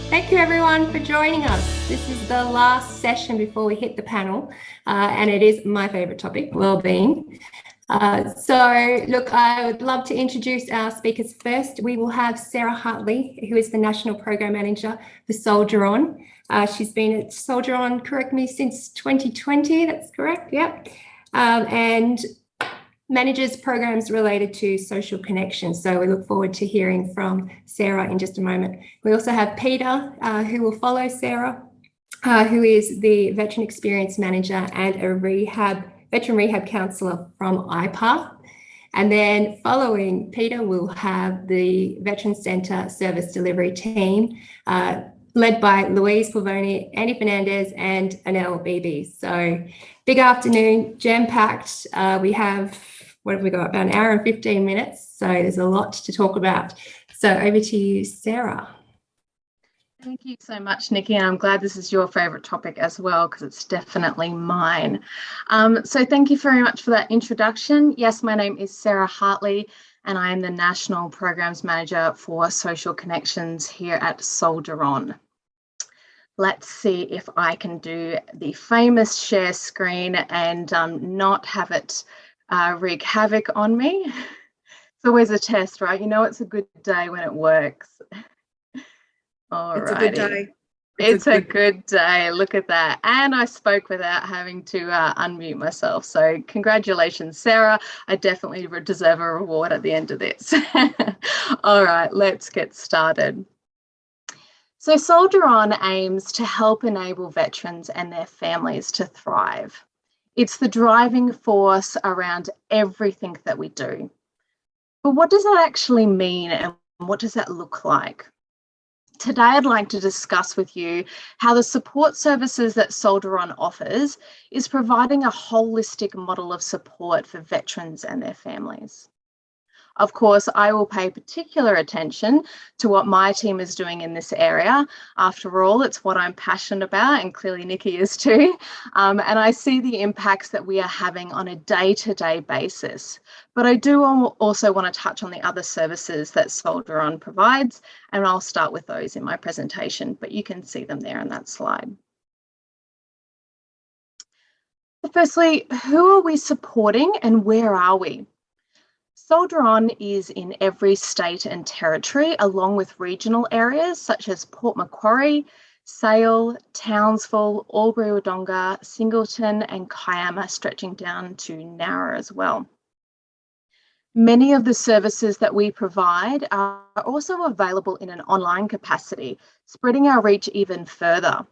Thank you everyone for joining us. This is the last session before we hit the panel, and it is my favourite topic, wellbeing. Look, I would love to introduce our speakers first. We will have Sarah Hartley, who is the National Program Manager for Soldier On. She's been at Soldier On, correct me, since 2020, that's correct, yep. And manages programs related to social connections. So we look forward to hearing from Sarah in just a moment. We also have Peta, who will follow Sarah, who is the Veteran Experience Manager and a Veteran Rehab Counsellor from IPAR. And then following Peta, we'll have the Veteran Centre Service Delivery Team, led by Louise, Povolny, Annie Fernandes and Anelle, Beeby. So big afternoon, jam-packed. We have, what have we got, about an hour and 15 minutes. So there's a lot to talk about. So over to you, Sarah. Thank you so much, Nikki, and I'm glad this is your favourite topic as well, because it's definitely mine. So thank you very much for that introduction. Yes, my name is Sarah Hartley, and I am the National Programs Manager for Social Connections here at Soldier On. Let's see if I can do the famous share screen and not have it wreak havoc on me. It's always a test, right? You know it's a good day when it works. All right. It's a good day. It's a good day. Look at that. And I spoke without having to unmute myself. So congratulations, Sarah. I definitely deserve a reward at the end of this. All right, let's get started. So Soldier On aims to help enable veterans and their families to thrive. It's the driving force around everything that we do. But what does that actually mean, and what does that look like? Today, I'd like to discuss with you how the support services that Soldier On offers is providing a holistic model of support for veterans and their families. Of course, I will pay particular attention to what my team is doing in this area. After all, it's what I'm passionate about, and clearly Nikki is too. And I see the impacts that we are having on a day-to-day basis. But I do also want to touch on the other services that Soldier On provides, and I'll start with those in my presentation, but you can see them there on that slide. Firstly, who are we supporting and where are we? Soldier On is in every state and territory, along with regional areas such as Port Macquarie, Sale, Townsville, Albury-Wodonga, Singleton and Kiama, stretching down to Nowra as well. Many of the services that we provide are also available in an online capacity, spreading our reach even further.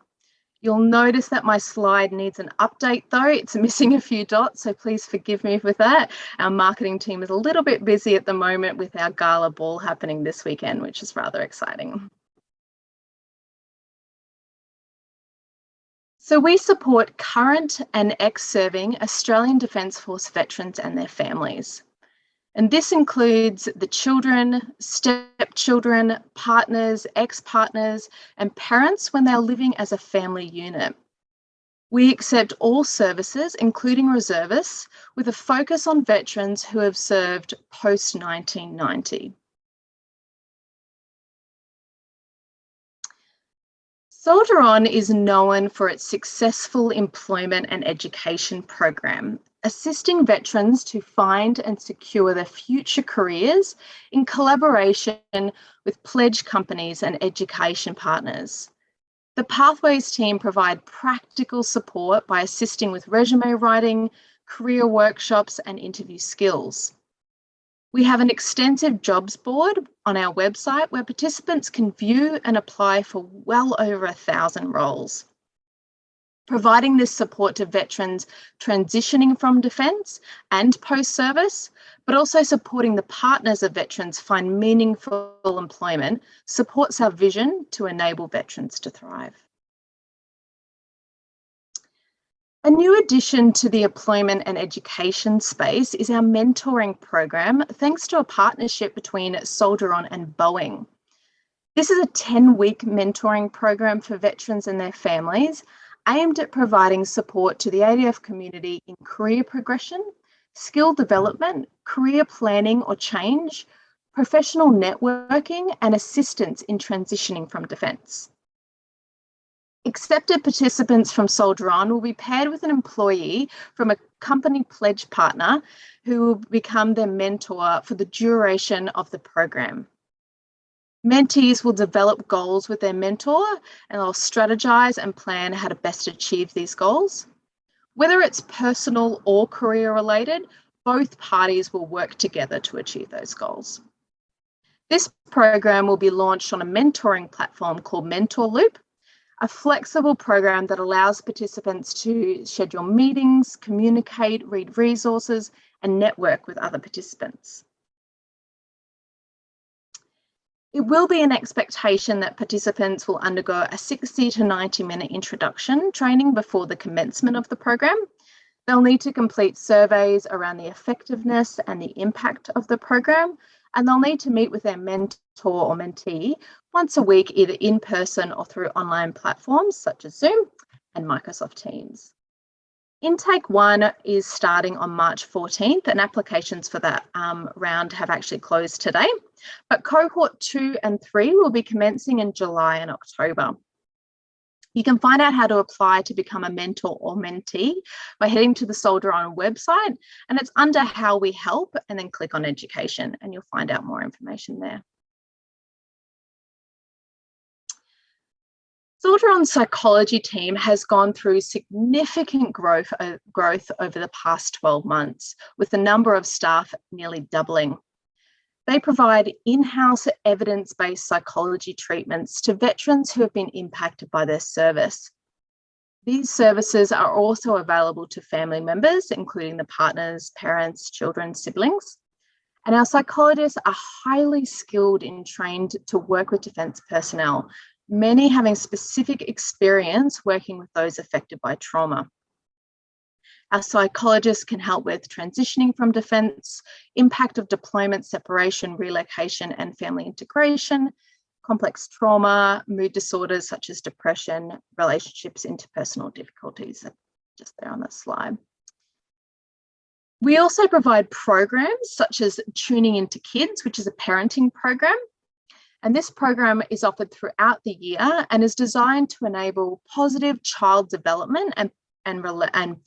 You'll notice that my slide needs an update though. It's missing a few dots, so please forgive me with that. Our marketing team is a little bit busy at the moment with our gala ball happening this weekend, which is rather exciting. So we support current and ex-serving Australian Defence Force veterans and their families. And this includes the children, stepchildren, partners, ex-partners, and parents when they're living as a family unit. We accept all services, including reservists, with a focus on veterans who have served post-1990. Soldier On is known for its successful employment and education program, assisting veterans to find and secure their future careers in collaboration with pledge companies and education partners. The Pathways team provide practical support by assisting with resume writing, career workshops and interview skills. We have an extensive jobs board on our website where participants can view and apply for well over 1,000 roles. Providing this support to veterans transitioning from defence and post-service, but also supporting the partners of veterans find meaningful employment, supports our vision to enable veterans to thrive. A new addition to the employment and education space is our mentoring program, thanks to a partnership between Soldier On and Boeing. This is a 10-week mentoring program for veterans and their families, aimed at providing support to the ADF community in career progression, skill development, career planning or change, professional networking, and assistance in transitioning from defence. Accepted participants from Soldier On will be paired with an employee from a company pledge partner who will become their mentor for the duration of the program. Mentees will develop goals with their mentor and they'll strategize and plan how to best achieve these goals. Whether it's personal or career related, both parties will work together to achieve those goals. This program will be launched on a mentoring platform called Mentor Loop, a flexible program that allows participants to schedule meetings, communicate, read resources, and network with other participants. It will be an expectation that participants will undergo a 60 to 90-minute introduction training before the commencement of the program. They'll need to complete surveys around the effectiveness and the impact of the program, and they'll need to meet with their mentor or mentee once a week, either in person or through online platforms such as Zoom and Microsoft Teams. Intake 1 is starting on March 14th, and applications for that round have actually closed today. But cohort 2 and 3 will be commencing in July and October. You can find out how to apply to become a mentor or mentee by heading to the Soldier On website, and it's under How We Help, and then click on Education, and you'll find out more information there. Soldier On's psychology team has gone through significant growth over the past 12 months, with the number of staff nearly doubling. They provide in-house evidence-based psychology treatments to veterans who have been impacted by their service. These services are also available to family members, including the partners, parents, children, siblings. And our psychologists are highly skilled and trained to work with defence personnel, many having specific experience working with those affected by trauma. Our psychologists can help with transitioning from defence, impact of deployment, separation, relocation, and family integration, complex trauma, mood disorders such as depression, relationships, interpersonal difficulties, just there on the slide. We also provide programs such as Tuning Into Kids, which is a parenting program. And this program is offered throughout the year and is designed to enable positive child development and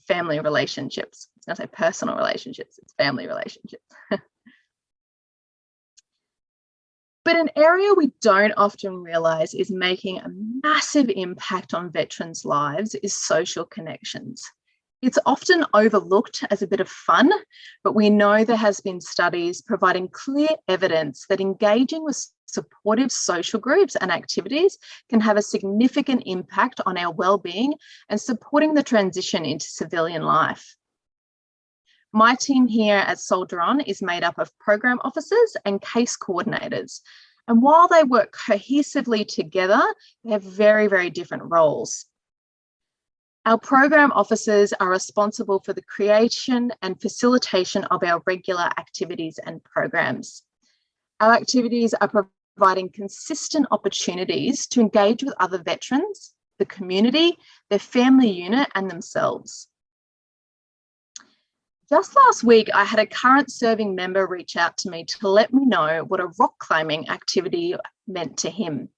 family relationships. I was going to say personal relationships, it's family relationships. But an area we don't often realise is making a massive impact on veterans' lives is social connections. It's often overlooked as a bit of fun, but we know there has been studies providing clear evidence that engaging with supportive social groups and activities can have a significant impact on our well-being and supporting the transition into civilian life. My team here at Soldier On is made up of program officers and case coordinators. And while they work cohesively together, they have very, very different roles. Our program officers are responsible for the creation and facilitation of our regular activities and programs. Our activities are providing consistent opportunities to engage with other veterans, the community, their family unit, and themselves. Just last week, I had a current serving member reach out to me to let me know what a rock climbing activity meant to him.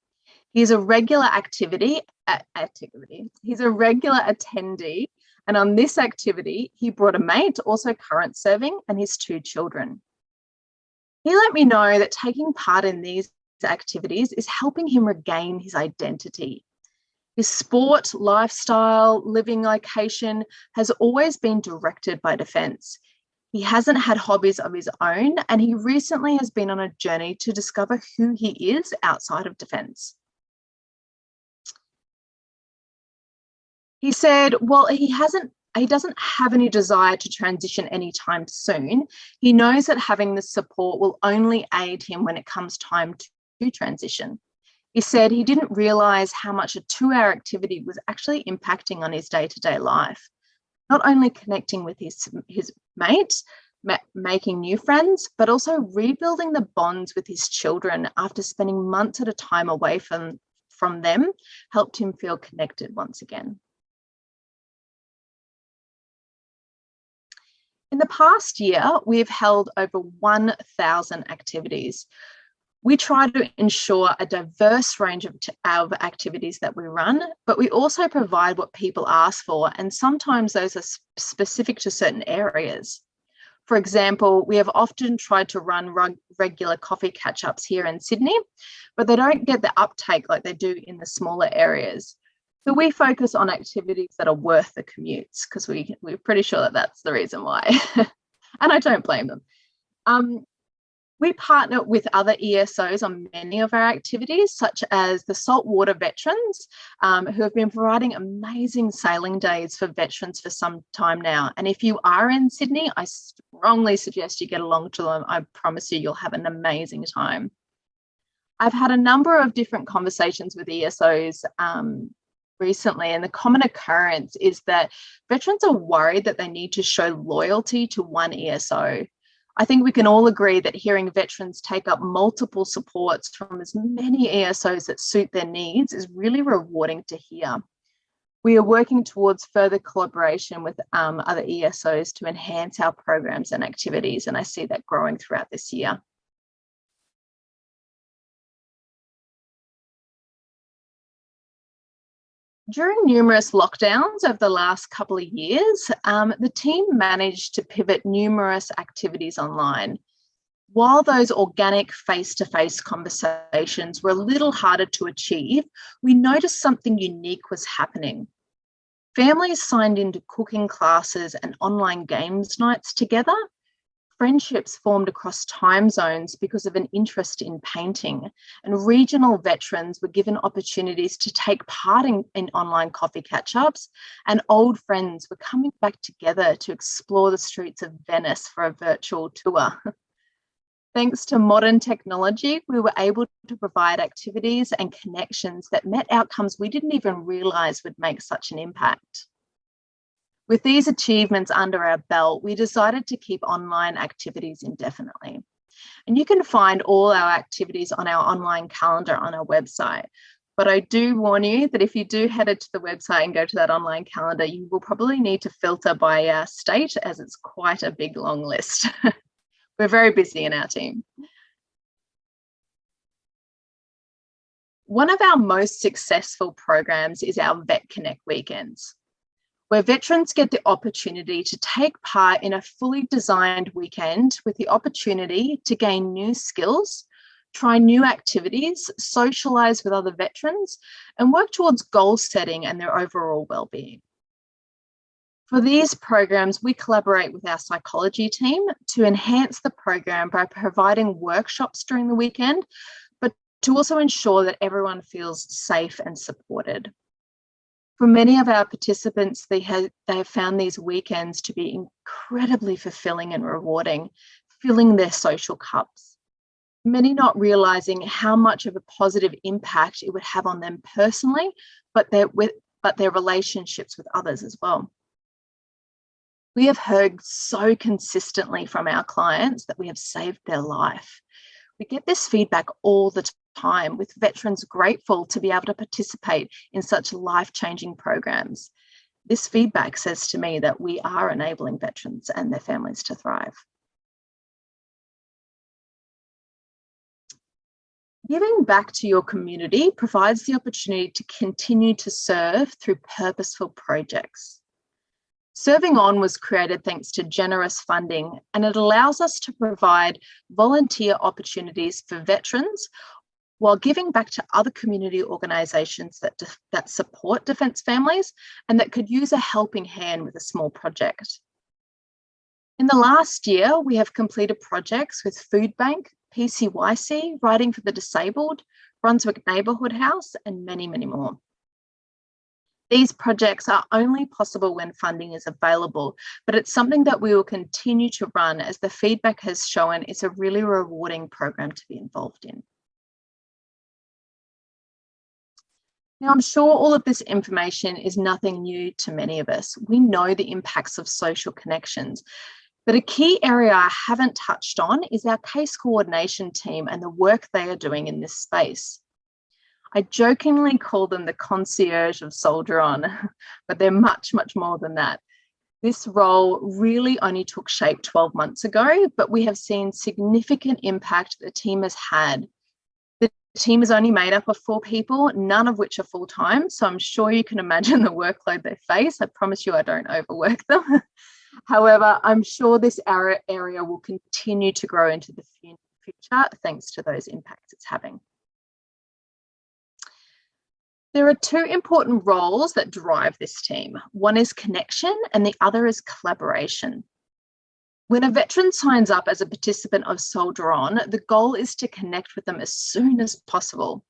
He's a regular He's a regular attendee, and on this activity, he brought a mate, also current serving, and his 2 children. He let me know that taking part in these activities is helping him regain his identity. His sport, lifestyle, living location has always been directed by defence. He hasn't had hobbies of his own, and he recently has been on a journey to discover who he is outside of defence. He said, well, he doesn't have any desire to transition anytime soon. He knows that having this support will only aid him when it comes time to transition. He said he didn't realise how much a 2-hour activity was actually impacting on his day-to-day life. Not only connecting with his mates, making new friends, but also rebuilding the bonds with his children after spending months at a time away from them helped him feel connected once again. In the past year, we've held over 1,000 activities. We try to ensure a diverse range of activities that we run, but we also provide what people ask for, and sometimes those are specific to certain areas. For example, we have often tried to run regular coffee catch-ups here in Sydney, but they don't get the uptake like they do in the smaller areas. So we focus on activities that are worth the commutes, because we're pretty sure that that's the reason why. And I don't blame them. We partner with other ESOs on many of our activities, such as the Saltwater Veterans, who have been providing amazing sailing days for veterans for some time now. And if you are in Sydney, I strongly suggest you get along to them. I promise you'll have an amazing time. I've had a number of different conversations with ESOs recently, and the common occurrence is that veterans are worried that they need to show loyalty to one ESO. I think we can all agree that hearing veterans take up multiple supports from as many ESOs that suit their needs is really rewarding to hear. We are working towards further collaboration with other ESOs to enhance our programs and activities, and I see that growing throughout this year. During numerous lockdowns over the last couple of years, the team managed to pivot numerous activities online. While those organic face-to-face conversations were a little harder to achieve, we noticed something unique was happening. Families signed into cooking classes and online games nights together. Friendships formed across time zones because of an interest in painting, and regional veterans were given opportunities to take part in online coffee catch-ups, and old friends were coming back together to explore the streets of Venice for a virtual tour. Thanks to modern technology, we were able to provide activities and connections that met outcomes we didn't even realise would make such an impact. With these achievements under our belt, we decided to keep online activities indefinitely. And you can find all our activities on our online calendar on our website. But I do warn you that if you do head to the website and go to that online calendar, you will probably need to filter by state, as it's quite a big long list. We're very busy in our team. One of our most successful programs is our Vet Connect weekends, where veterans get the opportunity to take part in a fully designed weekend with the opportunity to gain new skills, try new activities, socialise with other veterans, and work towards goal setting and their overall well-being. For these programs, we collaborate with our psychology team to enhance the program by providing workshops during the weekend, but to also ensure that everyone feels safe and supported. For many of our participants, they have found these weekends to be incredibly fulfilling and rewarding, filling their social cups. Many not realising how much of a positive impact it would have on them personally, but their relationships with others as well. We have heard so consistently from our clients that we have saved their life. We get this feedback all the time, with veterans grateful to be able to participate in such life-changing programs. This feedback says to me that we are enabling veterans and their families to thrive. Giving back to your community provides the opportunity to continue to serve through purposeful projects. Serving On was created thanks to generous funding, and it allows us to provide volunteer opportunities for veterans while giving back to other community organisations that support Defence families and that could use a helping hand with a small project. In the last year, we have completed projects with Food Bank, PCYC, Writing for the Disabled, Brunswick Neighbourhood House, and many, many more. These projects are only possible when funding is available, but it's something that we will continue to run, as the feedback has shown it's a really rewarding program to be involved in. Now, I'm sure all of this information is nothing new to many of us. We know the impacts of social connections, but a key area I haven't touched on is our case coordination team and the work they are doing in this space. I jokingly call them the concierge of Soldier On, but they're much, much more than that. This role really only took shape 12 months ago, but we have seen significant impact the team has had team is only made up of 4 people, none of which are full-time. So I'm sure you can imagine the workload they face. I promise you I don't overwork them. However, I'm sure this area will continue to grow into the future thanks to those impacts it's having. There are 2 important roles that drive this team. One is connection and the other is collaboration. When a veteran signs up as a participant of Soldier On, the goal is to connect with them as soon as possible.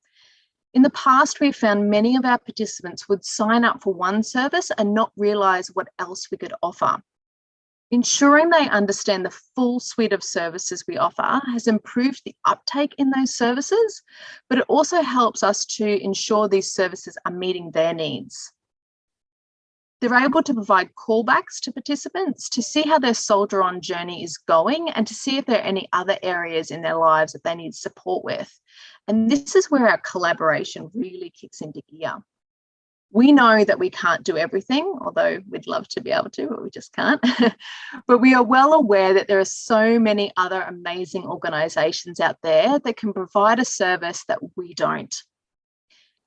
In the past, we found many of our participants would sign up for one service and not realise what else we could offer. Ensuring they understand the full suite of services we offer has improved the uptake in those services, but it also helps us to ensure these services are meeting their needs. They're able to provide callbacks to participants to see how their Soldier On journey is going and to see if there are any other areas in their lives that they need support with. And this is where our collaboration really kicks into gear. We know that we can't do everything, although we'd love to be able to, but we just can't. But we are well aware that there are so many other amazing organisations out there that can provide a service that we don't.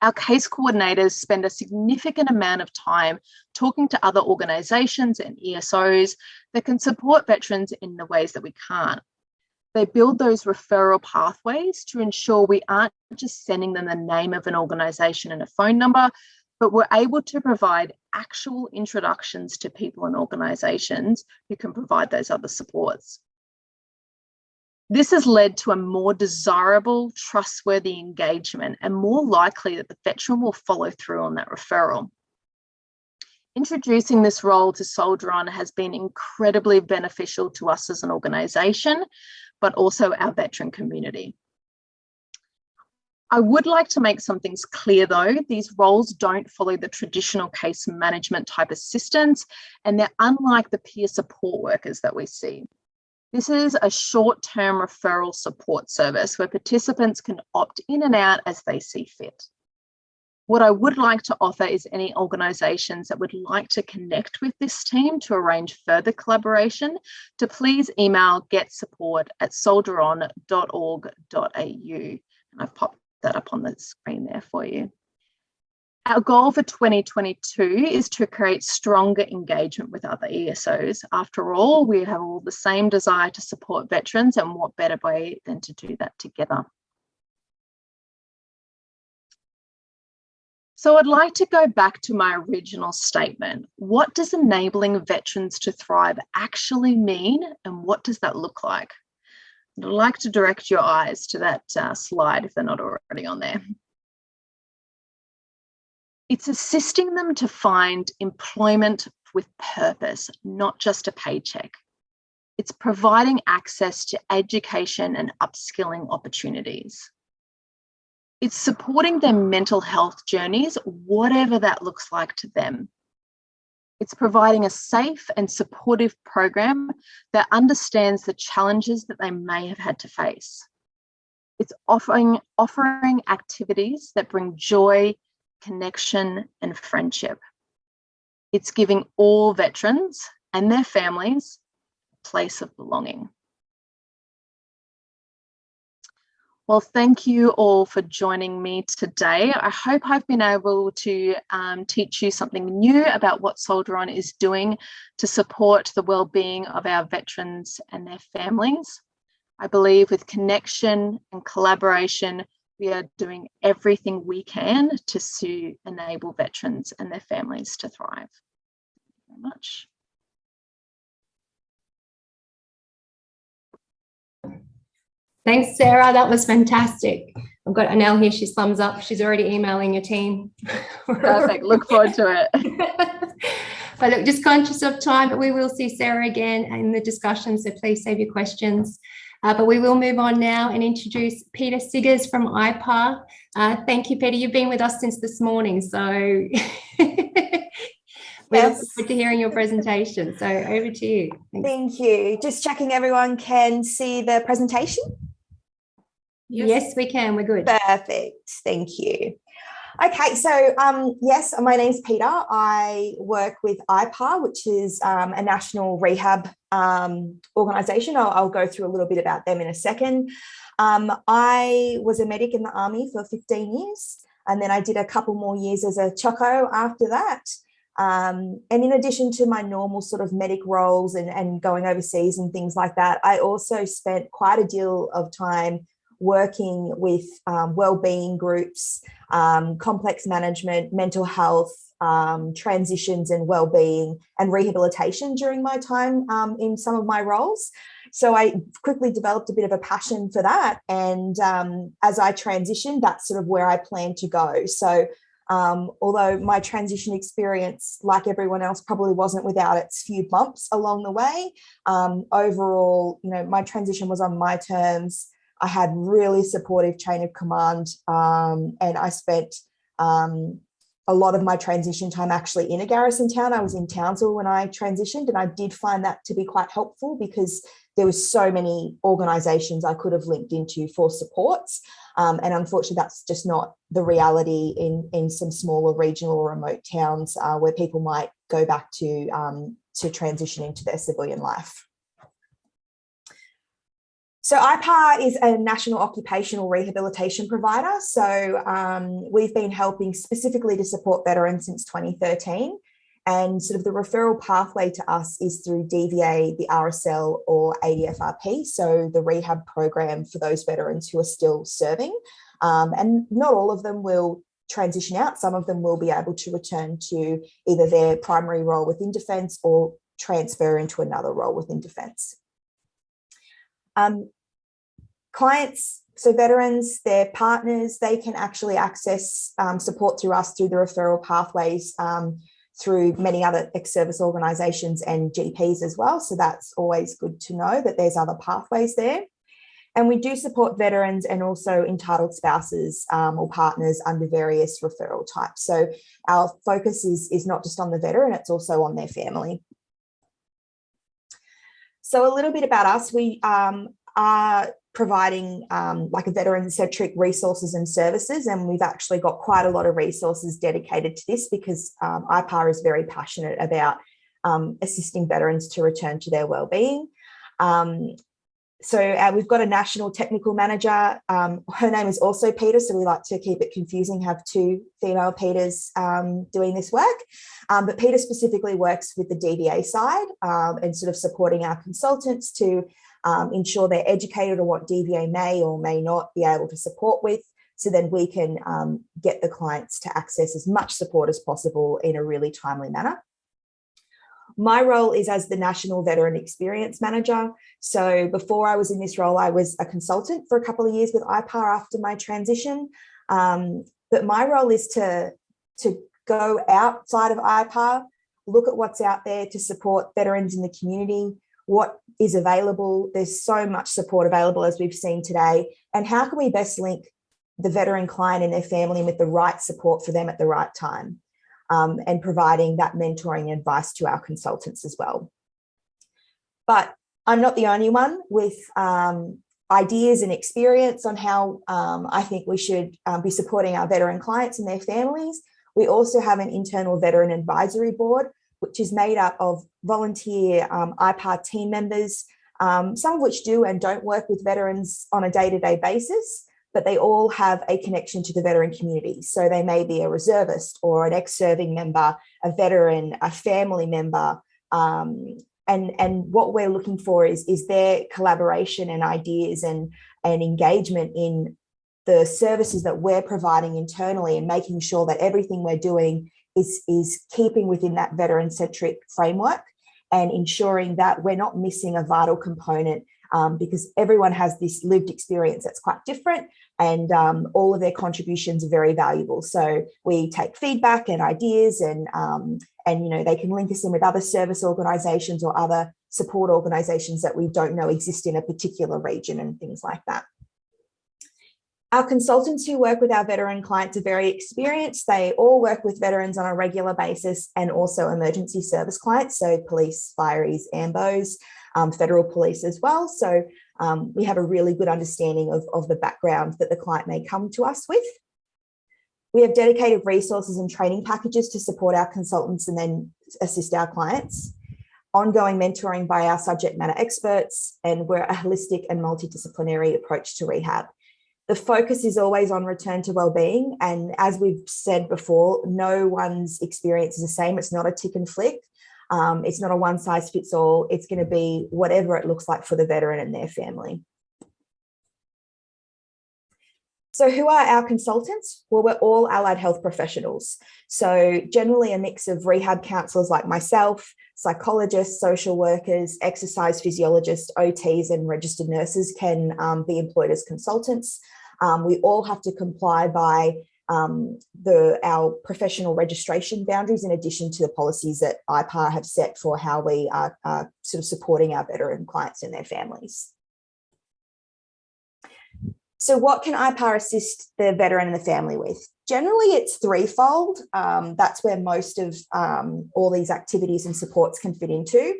Our case coordinators spend a significant amount of time talking to other organisations and ESOs that can support veterans in the ways that we can't. They build those referral pathways to ensure we aren't just sending them the name of an organisation and a phone number, but we're able to provide actual introductions to people and organisations who can provide those other supports. This has led to a more desirable, trustworthy engagement and more likely that the veteran will follow through on that referral. Introducing this role to Soldier On has been incredibly beneficial to us as an organisation, but also our veteran community. I would like to make some things clear though. These roles don't follow the traditional case management type assistance, and they're unlike the peer support workers that we see. This is a short-term referral support service where participants can opt in and out as they see fit. What I would like to offer is any organisations that would like to connect with this team to arrange further collaboration to please email getsupport@soldieron.org.au. And I've popped that up on the screen there for you. Our goal for 2022 is to create stronger engagement with other ESOs. After all, we have all the same desire to support veterans, and what better way than to do that together? So I'd like to go back to my original statement. What does enabling veterans to thrive actually mean, and what does that look like? I'd like to direct your eyes to that slide if they're not already on there. It's assisting them to find employment with purpose, not just a paycheck. It's providing access to education and upskilling opportunities. It's supporting their mental health journeys, whatever that looks like to them. It's providing a safe and supportive program that understands the challenges that they may have had to face. It's offering activities that bring joy, connection, and friendship. It's giving all veterans and their families a place of belonging. Well, thank you all for joining me today. I hope I've been able to teach you something new about what Soldier On is doing to support the well-being of our veterans and their families. I believe with connection and collaboration, we are doing everything we can to enable veterans and their families to thrive. Thank you very much. Thanks, Sarah. That was fantastic. I've got Anelle here. She's thumbs up. She's already emailing your team. Perfect. Look forward to it. But look, just conscious of time, but we will see Sarah again in the discussion, so please save your questions. But we will move on now and introduce Peta Siggers from IPAR. Thank you, Peta. You've been with us since this morning, so we look forward to hearing your presentation. So over to you. Thanks. Thank you. Just checking everyone can see the presentation. Yes, we can. We're good. Perfect. Thank you. Okay, so yes, my name's Peta. I work with IPAR, which is a national rehab organisation. I'll go through a little bit about them in a second. I was a medic in the Army for 15 years, and then I did a couple more years as a choco after that. And in addition to my normal sort of medic roles and going overseas and things like that, I also spent quite a deal of time working with wellbeing groups, complex management, mental health, transitions and wellbeing and rehabilitation during my time in some of my roles. So I quickly developed a bit of a passion for that. And as I transitioned, that's sort of where I plan to go. So although my transition experience, like everyone else, probably wasn't without its few bumps along the way, overall, you know, my transition was on my terms. I had really supportive chain of command, and I spent a lot of my transition time actually in a garrison town. I was in Townsville when I transitioned, and I did find that to be quite helpful because there was so many organisations I could have linked into for supports. And unfortunately, that's just not the reality in some smaller regional or remote towns where people might go back to transition into their civilian life. So IPAR is a national occupational rehabilitation provider. So we've been helping specifically to support veterans since 2013. And sort of the referral pathway to us is through DVA, the RSL or ADFRP, so the rehab program for those veterans who are still serving. And not all of them will transition out. Some of them will be able to return to either their primary role within Defence or transfer into another role within Defence. Clients, so veterans, their partners, they can actually access support through us through the referral pathways through many other ex-service organisations and GPs as well. So that's always good to know that there's other pathways there. And we do support veterans and also entitled spouses or partners under various referral types. So our focus is not just on the veteran, it's also on their family. So a little bit about us. We are providing like a veteran-centric resources and services, and we've actually got quite a lot of resources dedicated to this because IPAR is very passionate about assisting veterans to return to their wellbeing. So we've got a national technical manager. Her name is also Peta, so we like to keep it confusing, have two female Petas doing this work. But Peta specifically works with the DVA side and sort of supporting our consultants to ensure they're educated on what DVA may or may not be able to support with, so then we can get the clients to access as much support as possible in a really timely manner. My role is as the National Veteran Experience Manager. So before I was in this role, I was a consultant for a couple of years with IPAR after my transition. But my role is to go outside of IPAR, look at what's out there to support veterans in the community, what is available. There's so much support available as we've seen today. And how can we best link the veteran client and their family with the right support for them at the right time? And providing that mentoring and advice to our consultants as well. But I'm not the only one with ideas and experience on how I think we should be supporting our veteran clients and their families. We also have an internal veteran advisory board, which is made up of volunteer IPAR team members, some of which do and don't work with veterans on a day-to-day basis, but they all have a connection to the veteran community. So they may be a reservist or an ex-serving member, a veteran, a family member. And what we're looking for is their collaboration and ideas and engagement in the services that we're providing internally and making sure that everything we're doing is keeping within that veteran-centric framework and ensuring that we're not missing a vital component because everyone has this lived experience that's quite different, and all of their contributions are very valuable. So we take feedback and ideas, and you know, they can link us in with other service organisations or other support organisations that we don't know exist in a particular region and things like that. Our consultants who work with our veteran clients are very experienced. They all work with veterans on a regular basis and also emergency service clients, so police, fireys, AMBOs, federal police as well. So we have a really good understanding of the background that the client may come to us with. We have dedicated resources and training packages to support our consultants and then assist our clients. ongoing mentoring by our subject matter experts, and we're a holistic and multidisciplinary approach to rehab. The focus is always on return to wellbeing. And as we've said before, no one's experience is the same. It's not a tick and flick. It's not a one size fits all. It's going to be whatever it looks like for the veteran and their family. So who are our consultants? Well, we're all allied health professionals. So generally a mix of rehab counsellors like myself, psychologists, social workers, exercise physiologists, OTs, and registered nurses can be employed as consultants. We all have to comply by our professional registration boundaries, in addition to the policies that IPAR have set for how we are sort of supporting our veteran clients and their families. So what can IPAR assist the veteran and the family with? Generally, it's threefold. That's where most of all these activities and supports can fit into.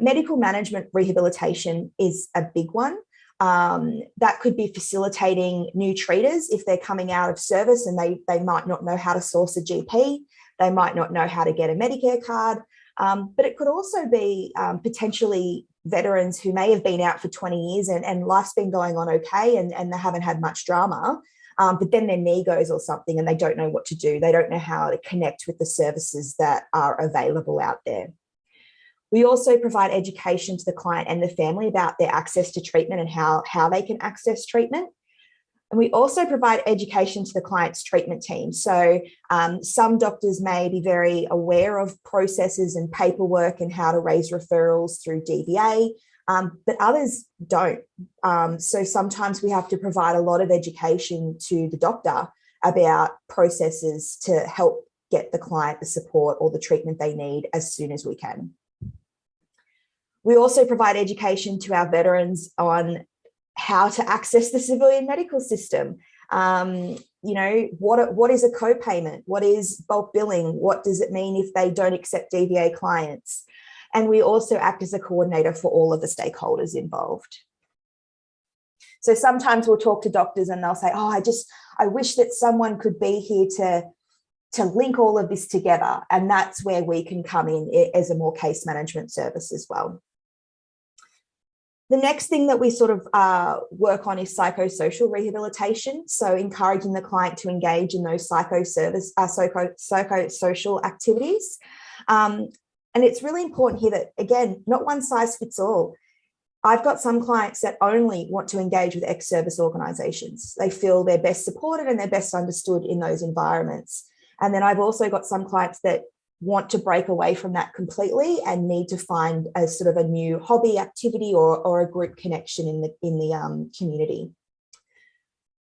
Medical management rehabilitation is a big one. That could be facilitating new treaters if they're coming out of service and they might not know how to source a GP. They might not know how to get a Medicare card. But it could also be potentially veterans who may have been out for 20 years and life's been going on okay and they haven't had much drama, but then their knee goes or something and they don't know what to do. They don't know how to connect with the services that are available out there. We also provide education to the client and the family about their access to treatment and how they can access treatment. And we also provide education to the client's treatment team. So some doctors may be very aware of processes and paperwork and how to raise referrals through DVA, but others don't. So sometimes we have to provide a lot of education to the doctor about processes to help get the client the support or the treatment they need as soon as we can. We also provide education to our veterans on how to access the civilian medical system. You know, what is a co-payment? What is bulk billing? What does it mean if they don't accept DVA clients? And we also act as a coordinator for all of the stakeholders involved. So sometimes we'll talk to doctors and they'll say, oh, I wish that someone could be here to link all of this together. And that's where we can come in as a more case management service as well. The next thing that we sort of work on is psychosocial rehabilitation. So encouraging the client to engage in those psychosocial activities. And it's really important here that, again, not one size fits all. I've got some clients that only want to engage with ex-service organisations. They feel they're best supported and they're best understood in those environments. And then I've also got some clients that want to break away from that completely and need to find a sort of a new hobby activity or a group connection in the community.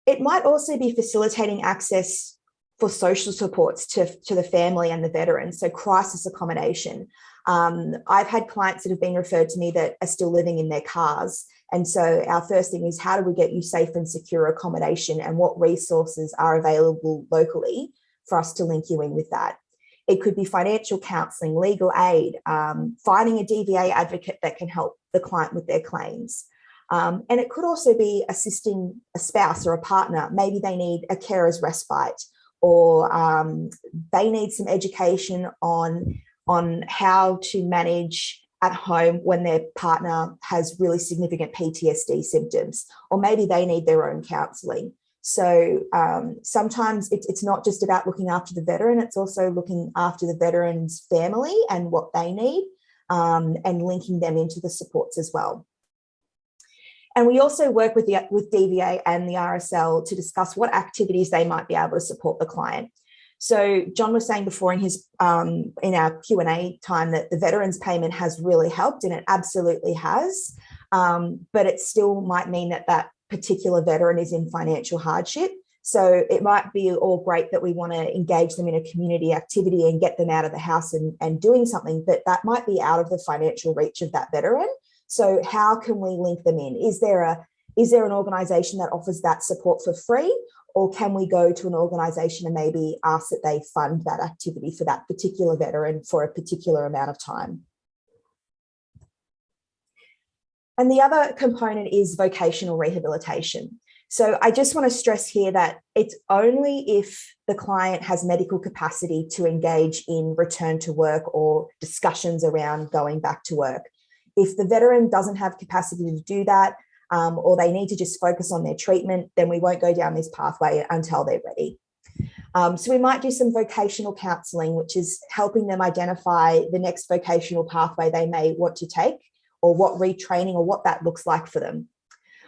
It might also be facilitating access for social supports to the family and the veterans, so crisis accommodation. I've had clients that have been referred to me that are still living in their cars. And so our first thing is, how do we get you safe and secure accommodation, and what resources are available locally for us to link you in with that? It could be financial counselling, legal aid, finding a DVA advocate that can help the client with their claims. And it could also be assisting a spouse or a partner. Maybe they need a carer's respite, or they need some education on how to manage at home when their partner has really significant PTSD symptoms, or maybe they need their own counselling. So sometimes it's not just about looking after the veteran, it's also looking after the veteran's family and what they need, and linking them into the supports as well. And we also work with DVA and the RSL to discuss what activities they might be able to support the client. So John was saying before in his in our Q&A time that the veterans payment has really helped, and it absolutely has, but it still might mean that particular veteran is in financial hardship. So it might be all great that we want to engage them in a community activity and get them out of the house and doing something, but that might be out of the financial reach of that veteran. So how can we link them in? Is there an organisation that offers that support for free, or can we go to an organisation and maybe ask that they fund that activity for that particular veteran for a particular amount of time? And the other component is vocational rehabilitation. So I just want to stress here that it's only if the client has medical capacity to engage in return to work or discussions around going back to work. If the veteran doesn't have capacity to do that, or they need to just focus on their treatment, then we won't go down this pathway until they're ready. So we might do some vocational counselling, which is helping them identify the next vocational pathway they may want to take, or what retraining or what that looks like for them.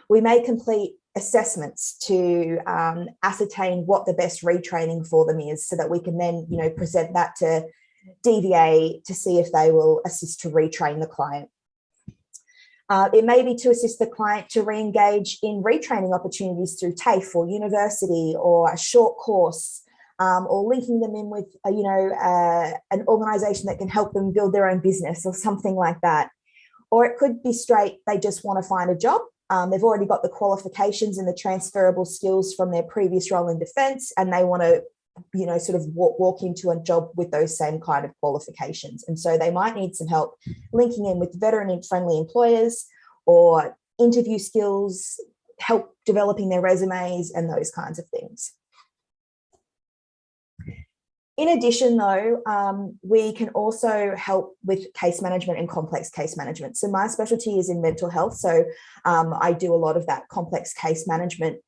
We may complete assessments to ascertain what the best retraining for them is, so that we can then, present that to DVA to see if they will assist to retrain the client. It may be to assist the client to re-engage in retraining opportunities through TAFE or university or a short course, or linking them in with, an organisation that can help them build their own business or something like that. Or it could be straight, they just want to find a job. They've already got the qualifications and the transferable skills from their previous role in defence, and they want to, sort of walk into a job with those same kind of qualifications. And so they might need some help linking in with veteran-friendly employers, or interview skills, help developing their resumes and those kinds of things. In addition, though, we can also help with case management and complex case management. So my specialty is in mental health. So I do a lot of that complex case management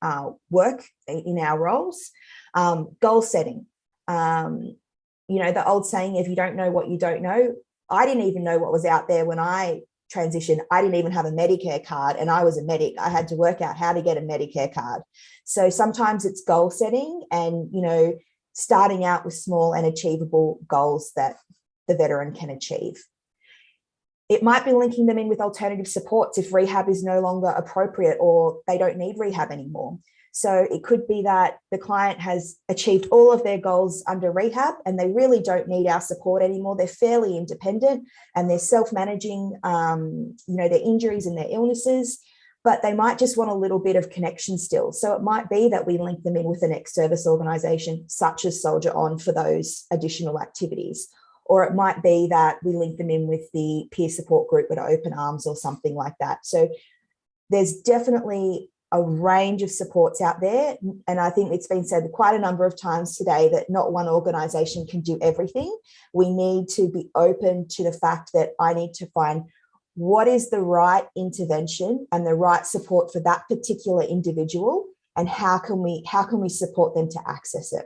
work in our roles. Goal setting. The old saying, if you don't know what you don't know, I didn't even know what was out there when I transitioned. I didn't even have a Medicare card, and I was a medic. I had to work out how to get a Medicare card. So sometimes it's goal setting and, starting out with small and achievable goals that the veteran can achieve. It might be linking them in with alternative supports if rehab is no longer appropriate or they don't need rehab anymore. So it could be that the client has achieved all of their goals under rehab and they really don't need our support anymore. They're fairly independent and they're self-managing, their injuries and their illnesses, but they might just want a little bit of connection still. So it might be that we link them in with an ex-service organisation such as Soldier On for those additional activities. Or it might be that we link them in with the peer support group at Open Arms or something like that. So there's definitely a range of supports out there. And I think it's been said quite a number of times today that not one organisation can do everything. We need to be open to the fact that I need to find what is the right intervention and the right support for that particular individual, and how can we support them to access it.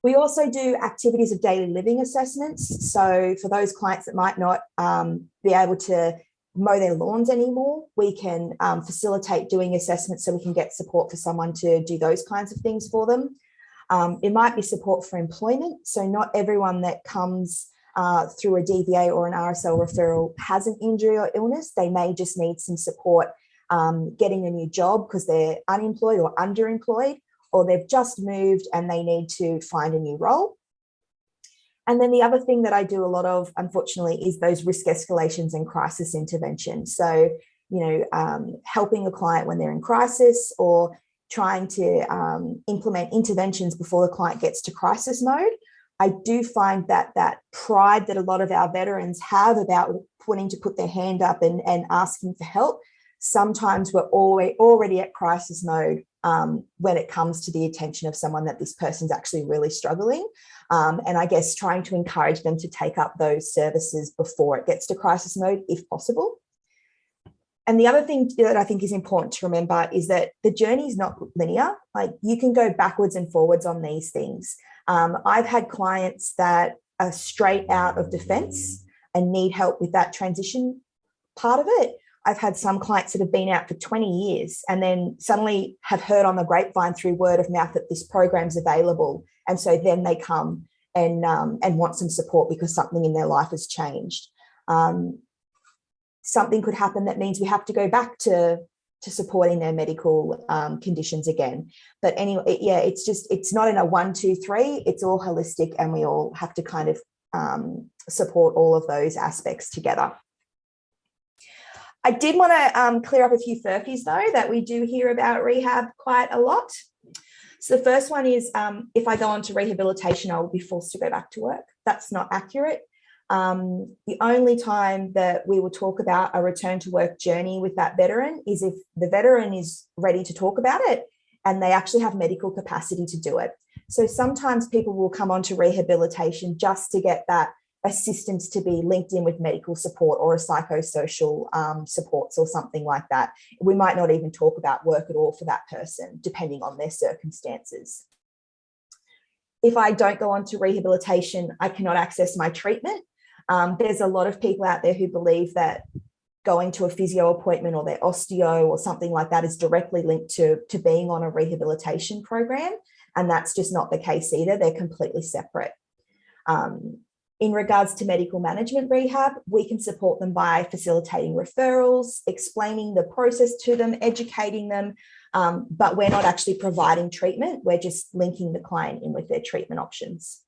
We also do activities of daily living assessments. So for those clients that might not be able to mow their lawns anymore, we can facilitate doing assessments so we can get support for someone to do those kinds of things for them. It might be support for employment. So not everyone that comes through a DVA or an RSL referral has an injury or illness. They may just need some support getting a new job because they're unemployed or underemployed, or they've just moved and they need to find a new role. And then the other thing that I do a lot of, unfortunately, is those risk escalations and crisis interventions. So, helping a client when they're in crisis, or trying to implement interventions before the client gets to crisis mode. I do find that pride that a lot of our veterans have about wanting to put their hand up and asking for help, sometimes we're already at crisis mode when it comes to the attention of someone that this person's actually really struggling. And I guess trying to encourage them to take up those services before it gets to crisis mode, if possible. And the other thing that I think is important to remember is that the journey is not linear. Like, you can go backwards and forwards on these things. I've had clients that are straight out of defence and need help with that transition part of it. I've had some clients that have been out for 20 years and then suddenly have heard on the grapevine through word of mouth that this program's available. And so then they come and want some support because something in their life has changed. Something could happen that means we have to go back to supporting their medical conditions again. But anyway, it's not in a 1, 2, 3, it's all holistic, and we all have to kind of support all of those aspects together. I did want to clear up a few furphies though, that we do hear about rehab quite a lot. So the first one is if I go on to rehabilitation, I will be forced to go back to work. That's not accurate. The only time that we will talk about a return to work journey with that veteran is if the veteran is ready to talk about it and they actually have medical capacity to do it. So sometimes people will come onto rehabilitation just to get that assistance to be linked in with medical support or a psychosocial supports or something like that. We might not even talk about work at all for that person, depending on their circumstances. If I don't go on to rehabilitation, I cannot access my treatment. There's a lot of people out there who believe that going to a physio appointment or their osteo or something like that is directly linked to being on a rehabilitation program. And that's just not the case either. They're completely separate. In regards to medical management rehab, we can support them by facilitating referrals, explaining the process to them, educating them, but we're not actually providing treatment. We're just linking the client in with their treatment options.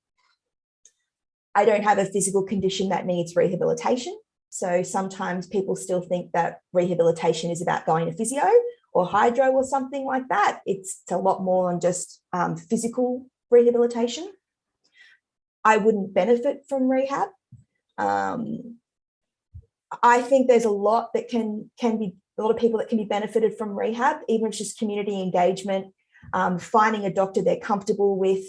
I don't have a physical condition that needs rehabilitation. So sometimes people still think that rehabilitation is about going to physio or hydro or something like that. It's a lot more than just physical rehabilitation. I wouldn't benefit from rehab. I think there's a lot that can be, a lot of people that can be benefited from rehab, even if it's just community engagement, finding a doctor they're comfortable with,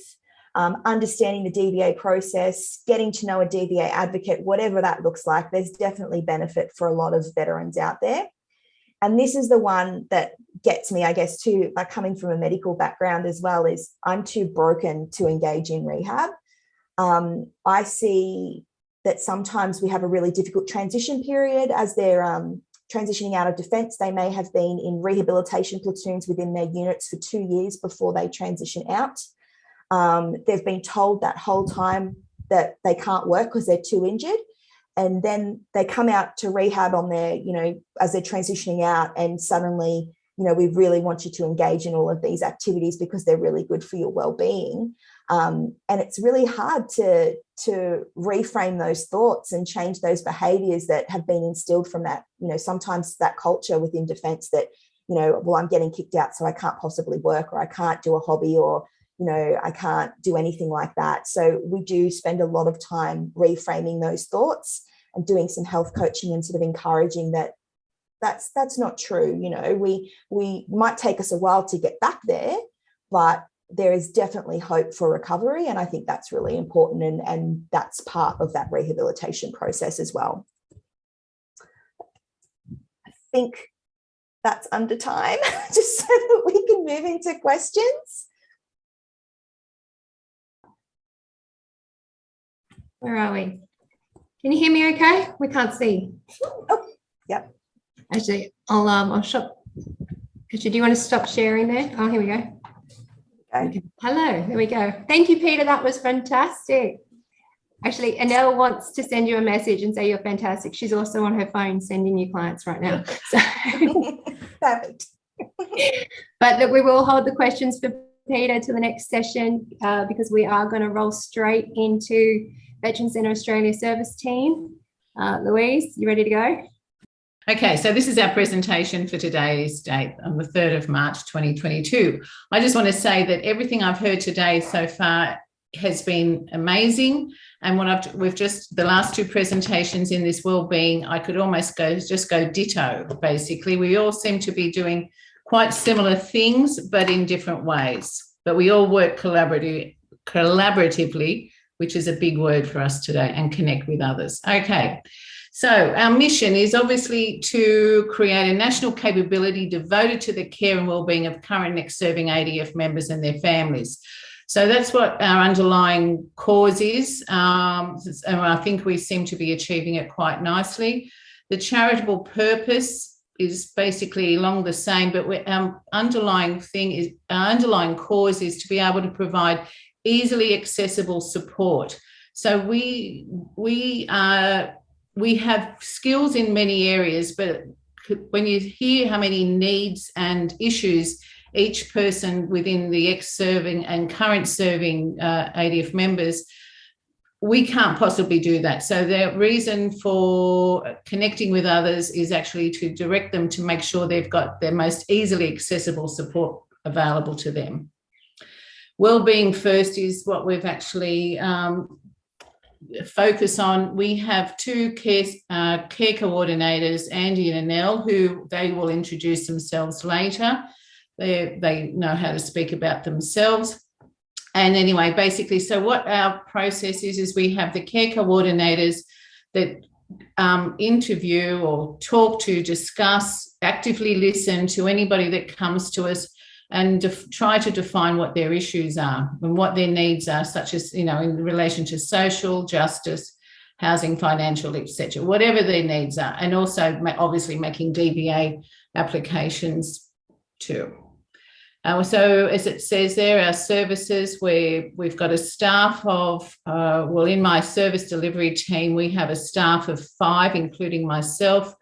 understanding the DVA process, getting to know a DVA advocate, whatever that looks like. There's definitely benefit for a lot of veterans out there. And this is the one that gets me, I guess, too, like coming from a medical background as well, is I'm too broken to engage in rehab. I see that sometimes we have a really difficult transition period as they're transitioning out of defence. They may have been in rehabilitation platoons within their units for 2 years before they transition out. They've been told that whole time that they can't work because they're too injured. And then they come out to rehab on their, you know, as they're transitioning out, and suddenly, you know, we really want you to engage in all of these activities because they're really good for your well-being. And it's really hard to reframe those thoughts and change those behaviours that have been instilled from that, you know, sometimes that culture within defence that, you know, well, I'm getting kicked out, so I can't possibly work, or I can't do a hobby, or, you know, I can't do anything like that. So we do spend a lot of time reframing those thoughts and doing some health coaching and sort of encouraging that that's not true. You know, we might take us a while to get back there, but there is definitely hope for recovery. And I think that's really important. And that's part of that rehabilitation process as well. I think that's under time, just so that we can move into questions. Where are we? Can you hear me okay? We can't see. Oh, yep. Actually, I'll stop. Actually, do you want to stop sharing there? Oh, here we go. Okay. Hello, there we go. Thank you, Peter. That was fantastic. Actually, Anelle wants to send you a message and say you're fantastic. She's also on her phone sending you clients right now. So. Perfect. But look, we will hold the questions for Peter to the next session because we are going to roll straight into Veterans Centre Australia Service Team. Louise, you ready to go? Okay, so this is our presentation for today's date on the 3rd of March 2022. I just want to say that everything I've heard today so far has been amazing, and we've just the last two presentations in this wellbeing, I could almost go ditto. Basically, we all seem to be doing quite similar things, but in different ways. But we all work collaboratively, which is a big word for us today, and connect with others. Okay. So our mission is obviously to create a national capability devoted to the care and wellbeing of current and ex-serving ADF members and their families. So that's what our underlying cause is, and I think we seem to be achieving it quite nicely. The charitable purpose is basically along the same, but our underlying cause is to be able to provide easily accessible support. So we have skills in many areas, but when you hear how many needs and issues each person within the ex-serving and current serving ADF members, we can't possibly do that. So the reason for connecting with others is actually to direct them to make sure they've got their most easily accessible support available to them. Wellbeing first is what we've actually focus on. We have two care coordinators, Andy and Anelle, who they will introduce themselves later. They know how to speak about themselves. And anyway, basically, so what our process is we have the care coordinators that interview or talk to, discuss, actively listen to anybody that comes to us and try to define what their issues are and what their needs are, such as, in relation to social justice, housing, financial, etc., whatever their needs are, and also obviously making DVA applications too. So as it says there, our services, we've got a staff of, in my service delivery team, we have a staff of 5, including myself.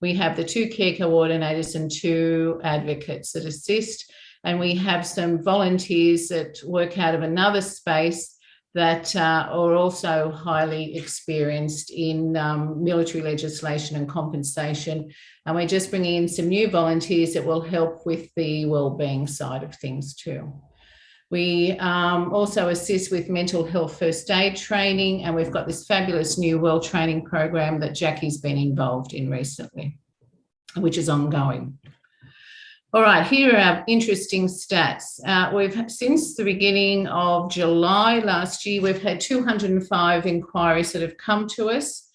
We have the 2 care coordinators and 2 advocates that assist. And we have some volunteers that work out of another space that are also highly experienced in military legislation and compensation. And we're just bringing in some new volunteers that will help with the wellbeing side of things too. We also assist with mental health first aid training, and we've got this fabulous new well training program that Jackie's been involved in recently, which is ongoing. All right, here are our interesting stats. Since the beginning of July last year, we've had 205 inquiries that have come to us.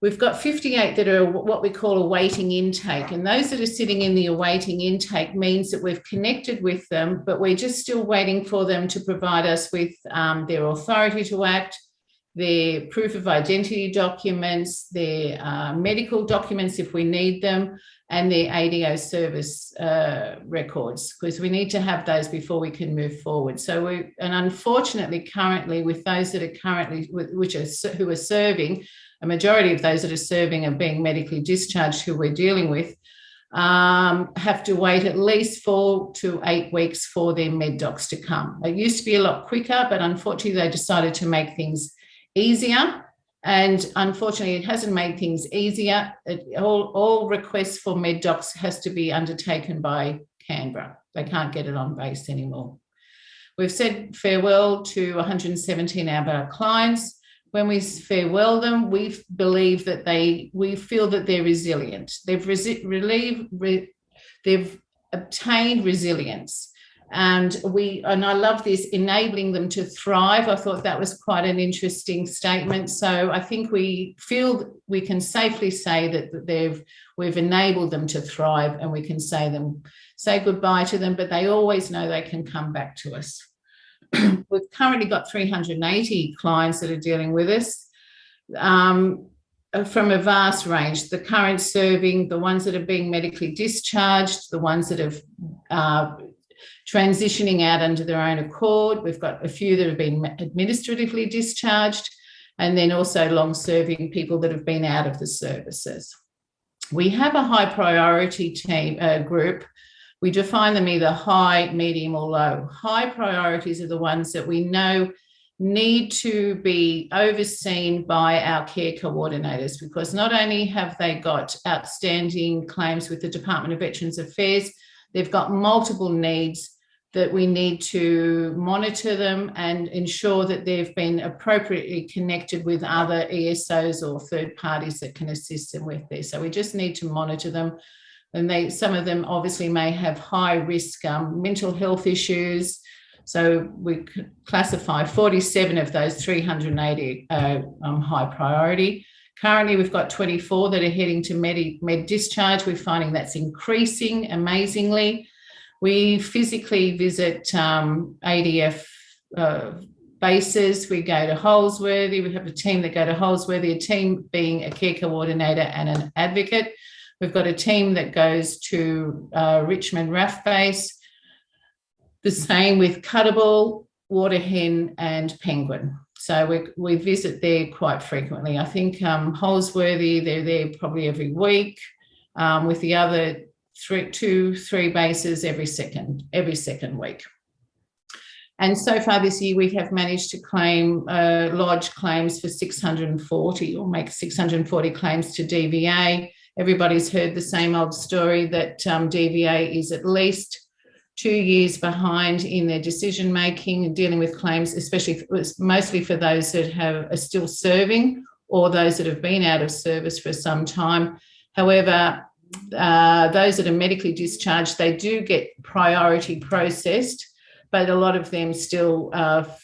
We've got 58 that are what we call awaiting intake, and those that are sitting in the awaiting intake means that we've connected with them, but we're just still waiting for them to provide us with their authority to act, their proof of identity documents, their medical documents if we need them, and their ADO service records, because we need to have those before we can move forward. And unfortunately, currently, with those that are currently, who are serving, a majority of those that are serving are being medically discharged, who we're dealing with, have to wait at least 4 to 8 weeks for their med docs to come. It used to be a lot quicker, but unfortunately, they decided to make things easier. And unfortunately, it hasn't made things easier. All requests for med docs has to be undertaken by Canberra. They can't get it on base anymore. We've said farewell to 117 of our clients. When we farewell them, we feel that they're resilient. They've obtained resilience. And I love this, enabling them to thrive. I thought that was quite an interesting statement. So I think we feel we can safely say that we've enabled them to thrive, and we can say goodbye to them, but they always know they can come back to us. We've currently got 380 clients that are dealing with us from a vast range. The current serving, the ones that are being medically discharged, the ones that have transitioning out under their own accord. We've got a few that have been administratively discharged, and then also long-serving people that have been out of the services. We have a high priority team group. We define them either high, medium, or low. High priorities are the ones that we know need to be overseen by our care coordinators, because not only have they got outstanding claims with the Department of Veterans Affairs, they've got multiple needs that we need to monitor them and ensure that they've been appropriately connected with other ESOs or third parties that can assist them with this. So we just need to monitor them. And some of them obviously may have high risk mental health issues. So we classify 47 of those 380 high priority. Currently, we've got 24 that are heading to med discharge. We're finding that's increasing amazingly. We physically visit ADF bases. We go to Holsworthy. We have a team that go to Holsworthy, a team being a care coordinator and an advocate. We've got a team that goes to Richmond RAF base. The same with Cuttable, Waterhen and Penguin. So we visit there quite frequently. I think Holsworthy, they're there probably every week, with the other 3 bases every second week. And so far this year, we have managed to lodge claims for 640, or make 640 claims to DVA. Everybody's heard the same old story that DVA is at least 2 years behind in their decision making and dealing with claims, especially mostly for those that are still serving or those that have been out of service for some time. However, those that are medically discharged, they do get priority processed, but a lot of them still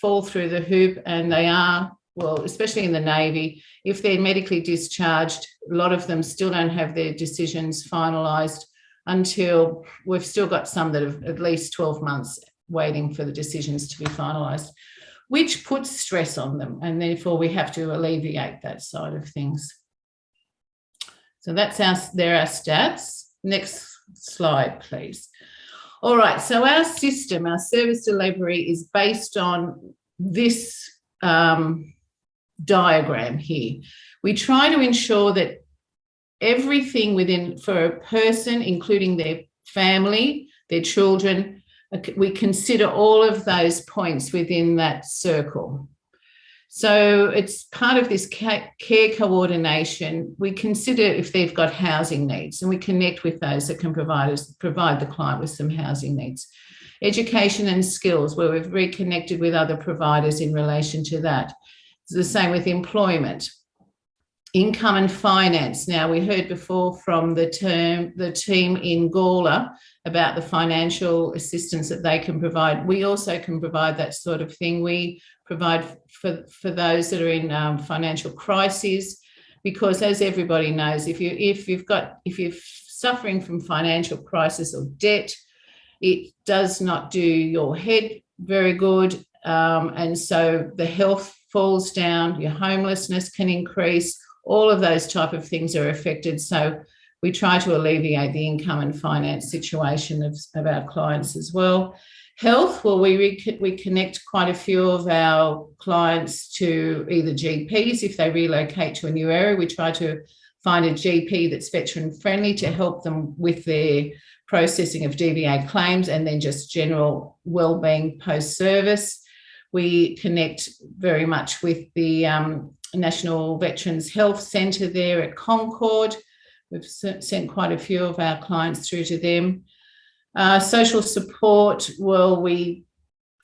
fall through the hoop, and they are, well, especially in the Navy, if they're medically discharged, a lot of them still don't have their decisions finalised until we've still got some that have at least 12 months waiting for the decisions to be finalised, which puts stress on them, and therefore we have to alleviate that side of things. So they're our stats. Next slide, please. All right, so our system, our service delivery is based on this diagram here. We try to ensure that everything for a person, including their family, their children, we consider all of those points within that circle. So it's part of this care coordination. We consider if they've got housing needs, and we connect with those that can provide the client with some housing needs. Education and skills, where we've reconnected with other providers in relation to that. It's the same with employment. Income and finance. Now, we heard before from the team in Gawler about the financial assistance that they can provide. We also can provide that sort of thing. We provide for those that are in financial crises, because as everybody knows, if you're suffering from financial crisis or debt, it does not do your head very good, and so the health falls down, your homelessness can increase. All of those type of things are affected. So we try to alleviate the income and finance situation of our clients as well. Health, well, we connect quite a few of our clients to either GPs. If they relocate to a new area, we try to find a GP that's veteran friendly to help them with their processing of DVA claims, and then just general wellbeing post-service. We connect very much with the National Veterans Health Centre there at Concord. We've sent quite a few of our clients through to them. Social support, well, we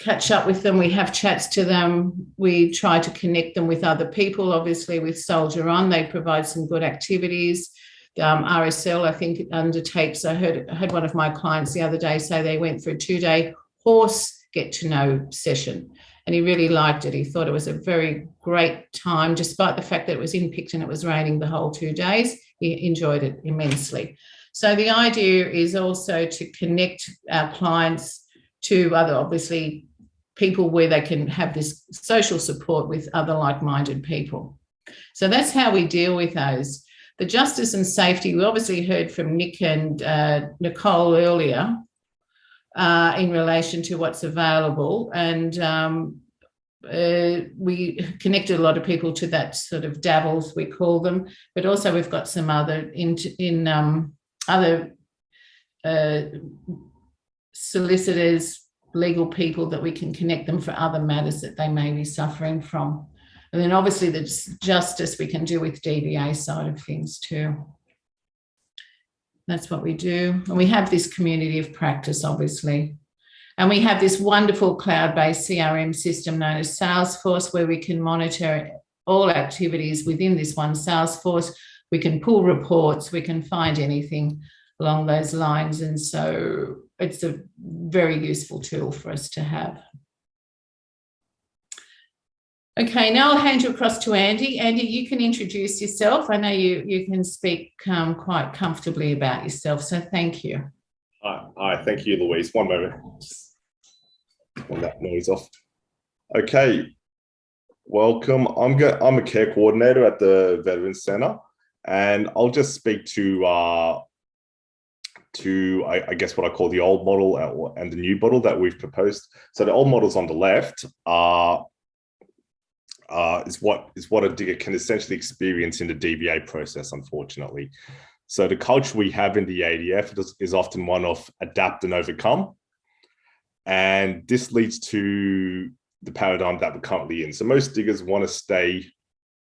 catch up with them, we have chats to them, we try to connect them with other people. Obviously with Soldier On, they provide some good activities. RSL, I think, undertakes, I had one of my clients the other day say they went for a 2-day horse get-to-know session, and he really liked it. He thought it was a very great time, despite the fact that it was in Picton, it was raining the whole 2 days. He enjoyed it immensely. So the idea is also to connect our clients to other, obviously, people where they can have this social support with other like-minded people. So that's how we deal with those. The justice and safety, we obviously heard from Nick and Nicole earlier in relation to what's available, and we connected a lot of people to that sort of dabbles, we call them, but also we've got some other other solicitors, legal people that we can connect them for other matters that they may be suffering from. And then obviously the justice we can do with DVA side of things too. That's what we do. And we have this community of practice, obviously. And we have this wonderful cloud-based CRM system known as Salesforce, where we can monitor all activities within this one Salesforce. We can pull reports, we can find anything along those lines. And so it's a very useful tool for us to have. Okay, now I'll hand you across to Andy. Andy, you can introduce yourself. I know you can speak quite comfortably about yourself, so thank you. Hi, thank you, Louise. One moment. Just turn that noise off. Okay, welcome. I'm a care coordinator at the Veterans Centre, and I'll just speak to I guess what I call the old model and the new model that we've proposed. So the old models on the left is what a digger can essentially experience in the DVA process, unfortunately. So the culture we have in the ADF is often one of adapt and overcome. And this leads to the paradigm that we're currently in. So most diggers want to stay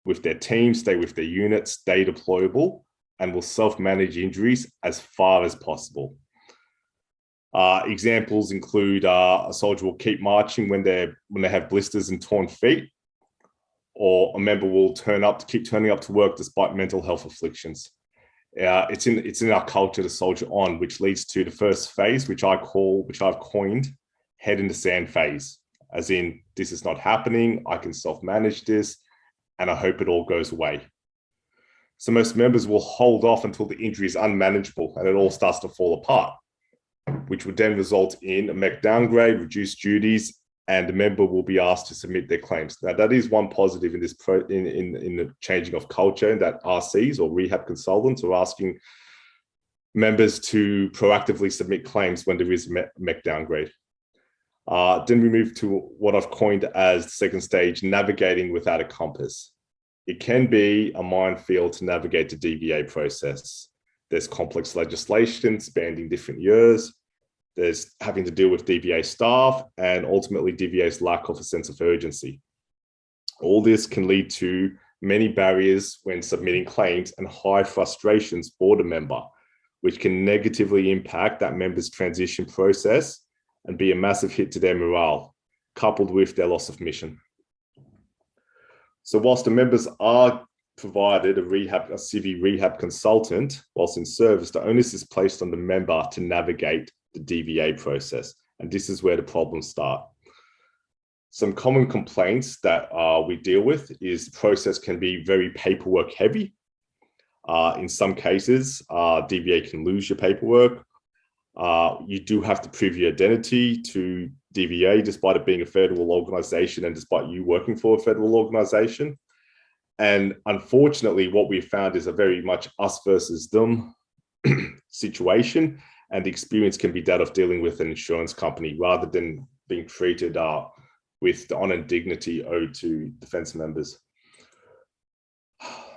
with their team, stay with their unit, stay deployable, and will self-manage injuries as far as possible. Examples include a soldier will keep marching when they have blisters and torn feet, or a member will keep turning up to work despite mental health afflictions. It's in our culture to soldier on, which leads to the first phase, which I've coined head in the sand phase, as in, this is not happening, I can self-manage this, and I hope it all goes away. So most members will hold off until the injury is unmanageable and it all starts to fall apart, which would then result in a MEC downgrade, reduced duties, and the member will be asked to submit their claims. Now, that is one positive in this in the changing of culture, that RCs or rehab consultants are asking members to proactively submit claims when there is a MEC downgrade. Then we move to what I've coined as the second stage, navigating without a compass. It can be a minefield to navigate the DVA process. There's complex legislation spanning different years. There's having to deal with DVA staff and ultimately DVA's lack of a sense of urgency. All this can lead to many barriers when submitting claims and high frustrations for the member, which can negatively impact that member's transition process and be a massive hit to their morale, coupled with their loss of mission. So whilst the members are provided a CV rehab consultant whilst in service, the onus is placed on the member to navigate the DVA process. And this is where the problems start. Some common complaints that we deal with is the process can be very paperwork heavy. In some cases, DVA can lose your paperwork. You do have to prove your identity to DVA, despite it being a federal organization and despite you working for a federal organization. And unfortunately, what we found is a very much us versus them situation. And the experience can be that of dealing with an insurance company rather than being treated with the honor and dignity owed to defense members.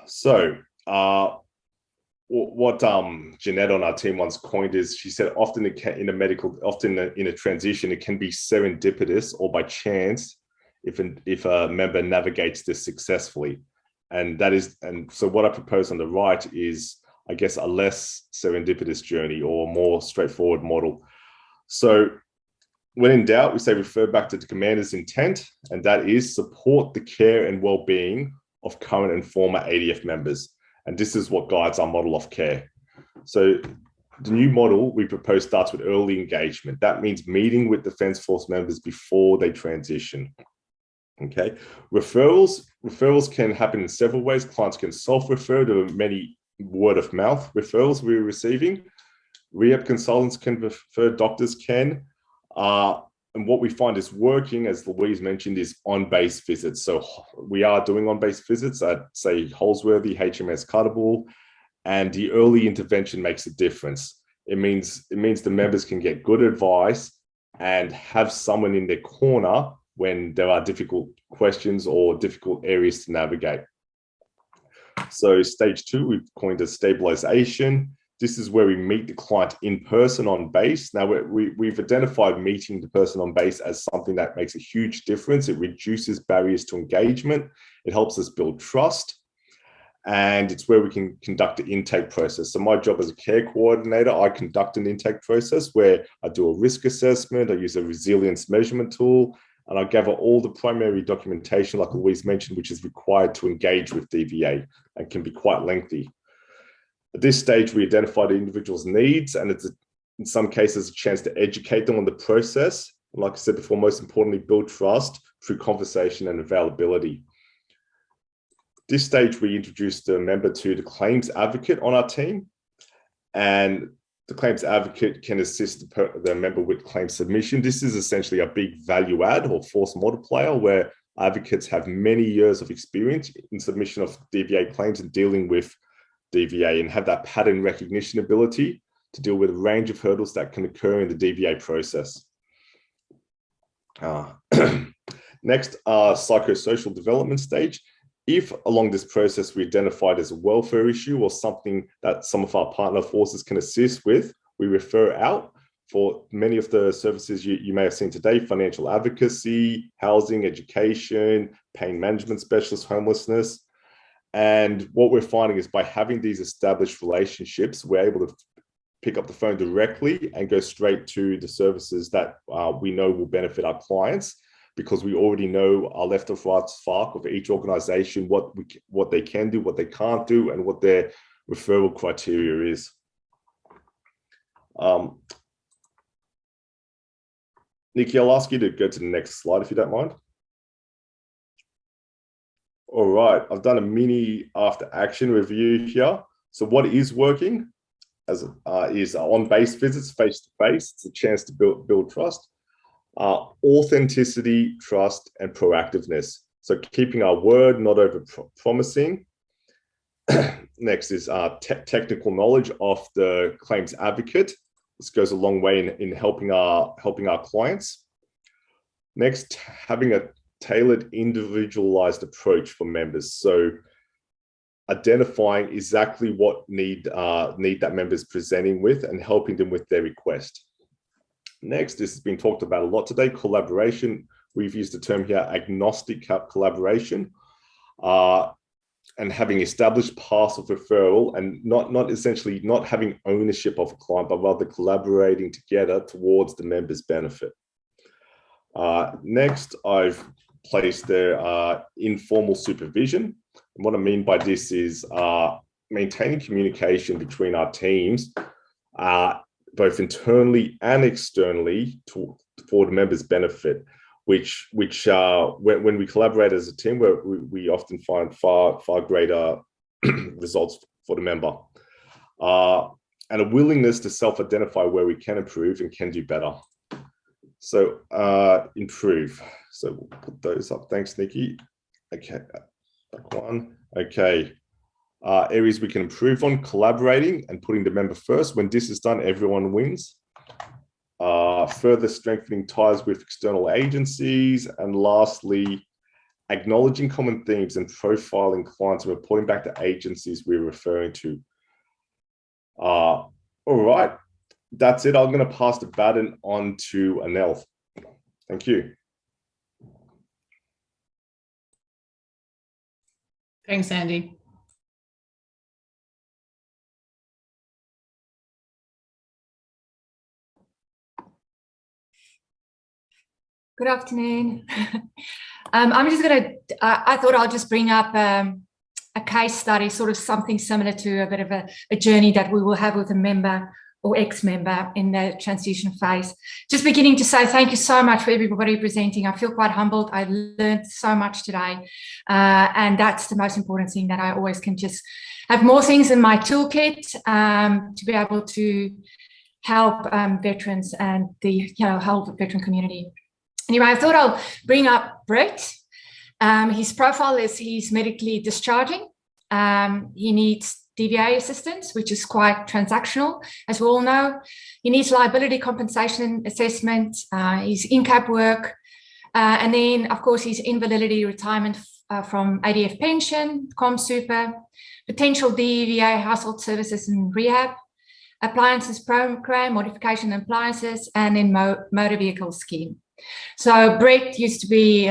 So what Jeanette on our team once coined is, she said, often in a transition, it can be serendipitous or by chance if a member navigates this successfully. And so what I propose on the right is, I guess, a less serendipitous journey or a more straightforward model. So when in doubt, we say refer back to the commander's intent, and that is support the care and well-being of current and former ADF members. And this is what guides our model of care. So the new model we propose starts with early engagement. That means meeting with Defence Force members before they transition. Okay, referrals can happen in several ways. Clients can self-refer to many word-of-mouth referrals we're receiving. Rehab consultants can refer, doctors can. And what we find is working, as Louise mentioned, is on-base visits. So we are doing on-base visits at, say, Holsworthy, HMS Cuttable, and the early intervention makes a difference. It means the members can get good advice and have someone in their corner when there are difficult questions or difficult areas to navigate. So stage 2, we've coined as stabilization. This is where we meet the client in person on base. Now, we've identified meeting the person on base as something that makes a huge difference. It reduces barriers to engagement. It helps us build trust. And it's where we can conduct the intake process. So my job as a care coordinator, I conduct an intake process where I do a risk assessment, I use a resilience measurement tool, and I gather all the primary documentation, like Louise mentioned, which is required to engage with DVA and can be quite lengthy. At this stage, we identify the individual's needs, and it's in some cases a chance to educate them on the process. And like I said before, most importantly, build trust through conversation and availability. At this stage, we introduce the member to the claims advocate on our team, and the claims advocate can assist the member with claim submission. This is essentially a big value add or force multiplier where advocates have many years of experience in submission of DVA claims and dealing with DVA and have that pattern recognition ability to deal with a range of hurdles that can occur in the DVA process. Next, psychosocial development stage. If along this process we identified as a welfare issue or something that some of our partner forces can assist with, we refer out for many of the services you may have seen today: financial advocacy, housing, education, pain management specialists, homelessness. And what we're finding is by having these established relationships, we're able to pick up the phone directly and go straight to the services that we know will benefit our clients, because we already know our left of right spark of each organization, what they can do, what they can't do, and what their referral criteria is. Nikki, I'll ask you to go to the next slide if you don't mind. All right, I've done a mini after action review here. So what is working is on-base visits, face-to-face. It's a chance to build trust, authenticity, trust, and proactiveness. So keeping our word, not over-promising. Next is technical knowledge of the claims advocate. This goes a long way in helping our clients. Next, having a tailored, individualized approach for members. So identifying exactly what need that member's presenting with and helping them with their request. Next, this has been talked about a lot today, collaboration. We've used the term here, agnostic collaboration, and having established paths of referral, and not essentially not having ownership of a client, but rather collaborating together towards the member's benefit. Next, I've placed there informal supervision. And what I mean by this is maintaining communication between our teams, both internally and externally for the members' benefit, which when we collaborate as a team, we often find far greater results for the member. And a willingness to self-identify where we can improve and can do better. So improve. So we'll put those up. Thanks, Nikki. Okay, back one. Okay. Areas we can improve on: collaborating and putting the member first. When this is done, everyone wins. Further strengthening ties with external agencies. And lastly, acknowledging common themes and profiling clients and reporting back to agencies we're referring to. All right, that's it. I'm going to pass the baton on to Anelle. Thank you. Thanks, Andy. Good afternoon. I'm just going to, I thought I'll just bring up a case study, sort of something similar to a bit of a journey that we will have with a member or ex-member in the transition phase. Just beginning to say thank you so much for everybody presenting. I feel quite humbled. I learned so much today. And that's the most important thing, that I always can just have more things in my toolkit to be able to help veterans and the whole veteran community. Anyway, I thought I'll bring up Brett. His profile is he's medically discharging. He needs DVA assistance, which is quite transactional, as we all know. He needs liability compensation assessment, his in-cap work, and then, of course, his invalidity retirement from ADF pension, ComSuper, potential DVA household services and rehab, appliances program, modification appliances, and then motor vehicle scheme. So Brett used to be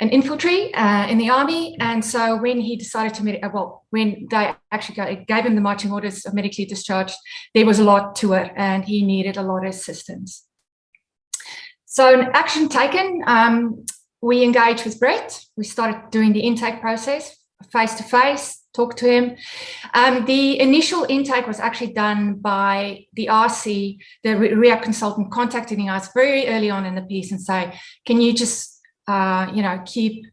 an infantry in the army, and so when he decided to, when they actually gave him the marching orders of medically discharged, there was a lot to it, and he needed a lot of assistance. So an action taken, we engaged with Brett. We started doing the intake process, face-to-face, talked to him. The initial intake was actually done by the RC, the rehab consultant, contacting us very early on in the piece and say, can you just keep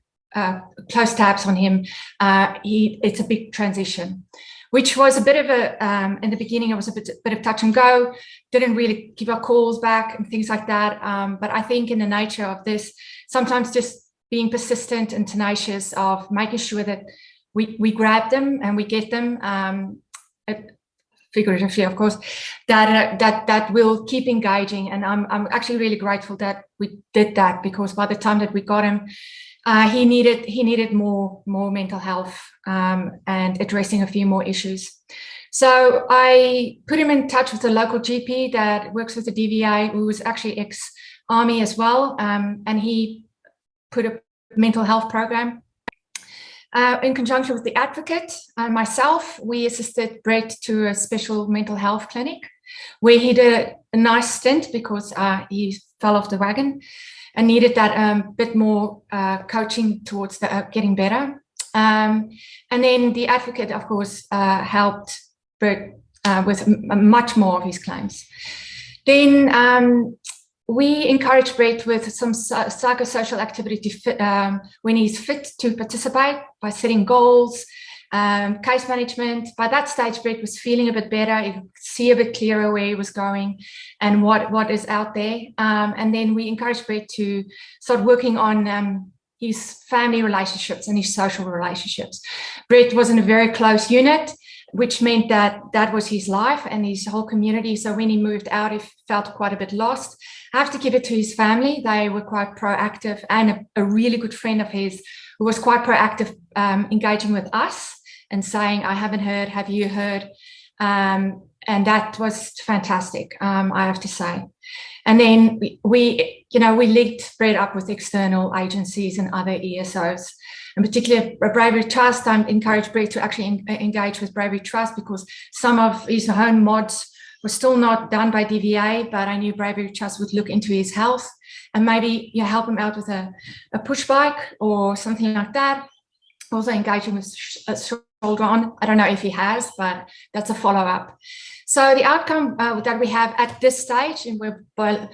close tabs on him. It's a big transition, which was a bit of a, in the beginning, it was a bit of touch and go, didn't really give our calls back and things like that. But I think in the nature of this, sometimes just being persistent and tenacious of making sure that we grab them and we get them, figuratively, of course, that will keep engaging. And I'm actually really grateful that we did that, because by the time that we got him, he needed more mental health and addressing a few more issues. So I put him in touch with a local GP that works with the DVA, who was actually ex-army as well, and he put a mental health program In conjunction with the advocate and myself, we assisted Brett to a special mental health clinic where he did a nice stint because he fell off the wagon and needed that bit more coaching towards the, getting better. And then the advocate, of course, helped Brett with much more of his claims. Then we encourage Brett with some psychosocial activity to fit, when he's fit to participate by setting goals, case management. By that stage, Brett was feeling a bit better. He could see a bit clearer where he was going and what is out there. And then we encourage Brett to start working on his family relationships and his social relationships. Brett was in a very close unit, which meant that that was his life and his whole community. So when he moved out, he felt quite a bit lost. I have to give it to his family. They were quite proactive, and a really good friend of his who was quite proactive, engaging with us and saying, I haven't heard, have you heard? And that was fantastic, I have to say. And then we linked Brett up with external agencies and other ESOs. And particularly Bravery Trust, I encourage Brett to actually engage with Bravery Trust because some of his own mods were still not done by DVA, but I knew Bravery Trust would look into his health and maybe help him out with a push bike or something like that. Also engaging with shoulder on. I don't know if he has, but that's a follow-up. So the outcome that we have at this stage, and we're by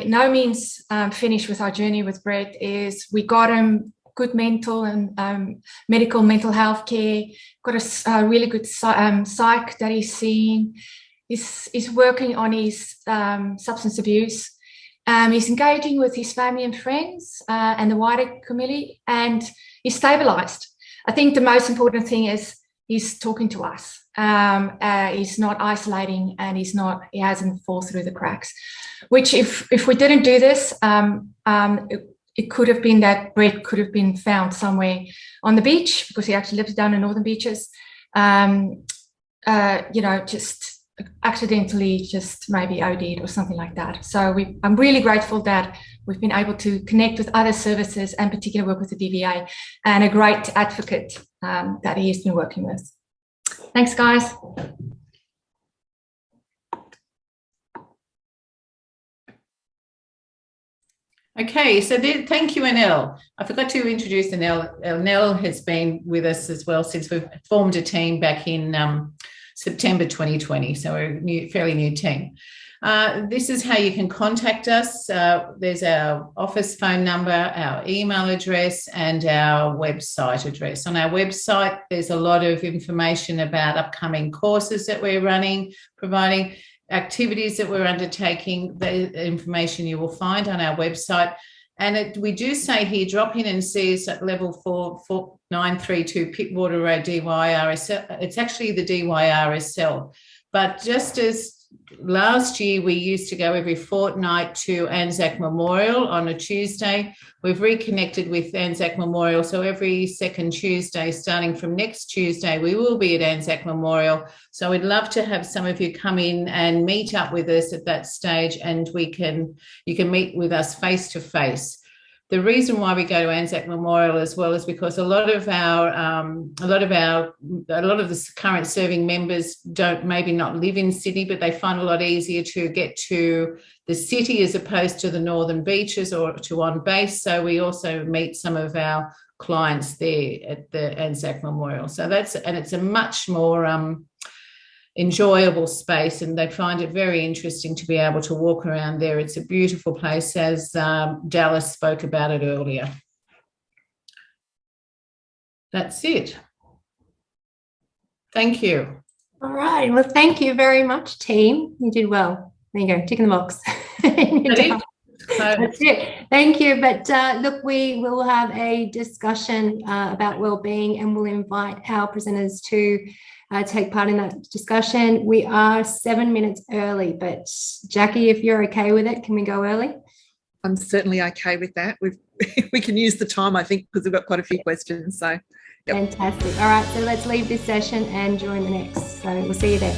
no means finished with our journey with Brett, is we got him good mental and medical mental health care, got a really good psych that he's seeing. He's working on his substance abuse. He's engaging with his family and friends and the wider community, and he's stabilized. I think the most important thing is he's talking to us. He's not isolating, and he hasn't fallen through the cracks, which if we didn't do this, it could have been that Brett could have been found somewhere on the beach because he actually lives down in Northern Beaches, just accidentally just maybe OD'd or something like that. So I'm really grateful that we've been able to connect with other services and particularly work with the DVA and a great advocate that he has been working with. Thanks, guys. Okay, so thank you, Anelle. I forgot to introduce Anelle. Anelle has been with us as well since we've formed a team back in September 2020, so we're a fairly new team. This is how you can contact us. There's our office phone number, our email address, and our website address. On our website, there's a lot of information about upcoming courses that we're running, providing activities that we're undertaking. The information you will find on our website. And we do say here, drop in and see us at level 4932 Pittwater Road, DYRSL. It's actually the DYRSL. But just as last year, we used to go every fortnight to Anzac Memorial on a Tuesday. We've reconnected with Anzac Memorial. So every second Tuesday, starting from next Tuesday, we will be at Anzac Memorial. So we'd love to have some of you come in and meet up with us at that stage, and you can meet with us face to face. The reason why we go to Anzac Memorial as well is because a lot of the current serving members maybe not live in Sydney, but they find it a lot easier to get to the city as opposed to the Northern Beaches or to on base. So we also meet some of our clients there at the Anzac Memorial. So it's a much more enjoyable space, and they find it very interesting to be able to walk around there. It's a beautiful place, as Dallas spoke about it earlier. That's it. Thank you. All right. Well, thank you very much, team. You did well. There you go. Tick in the box. That's it. Thank you. But look, we will have a discussion about wellbeing, and we'll invite our presenters to take part in that discussion. We are 7 minutes early, but Jackie, if you're okay with it, can we go early? I'm certainly okay with that. We can use the time, I think, because we've got quite a few questions. So, yep. Fantastic. All right, so let's leave this session and join the next. So we'll see you there.